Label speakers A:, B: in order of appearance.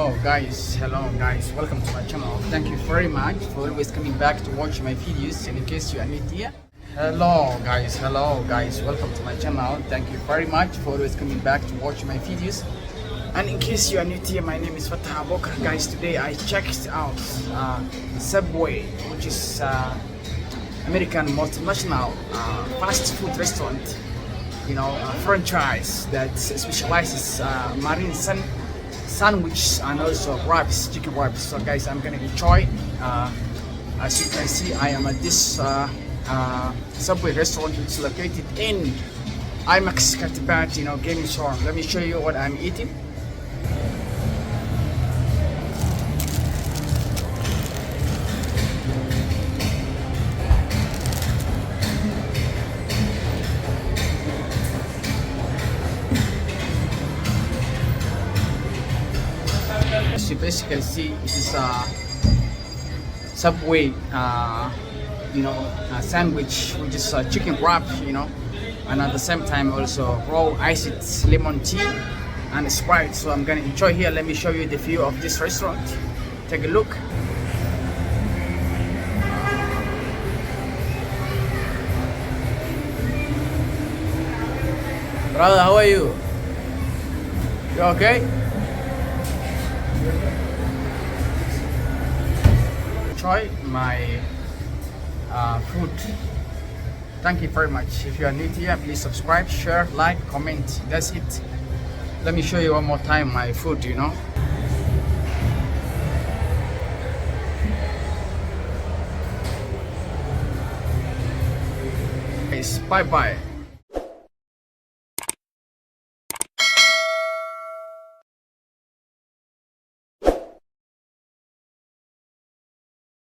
A: Hello guys, welcome to my channel. Thank you very much for always coming back to watch my videos. And in case you are new here, hello guys, welcome to my channel. Thank you very much for always coming back to watch my videos. And in case you are new here, my name is Fred DeLuca. Guys, today I checked out Subway, which is American multinational fast food restaurant, franchise that specializes marine sandwich and also wraps, chicken wraps. So guys, I'm gonna enjoy. As you can see, I am at this Subway restaurant, which is located in IMAX Katibat, gaming zone. Let me show you what I'm eating. As you basically see, it is a Subway, sandwich, which is a chicken wrap, and at the same time also raw iced lemon tea and Sprite. So I'm gonna enjoy here. Let me show you the view of this restaurant. Take a look. Brother, how are you? You okay? Enjoy my food. Thank you very much. If you are new here, please subscribe, share, like, comment. That's it. Let me show you one more time my food. Guys, bye bye.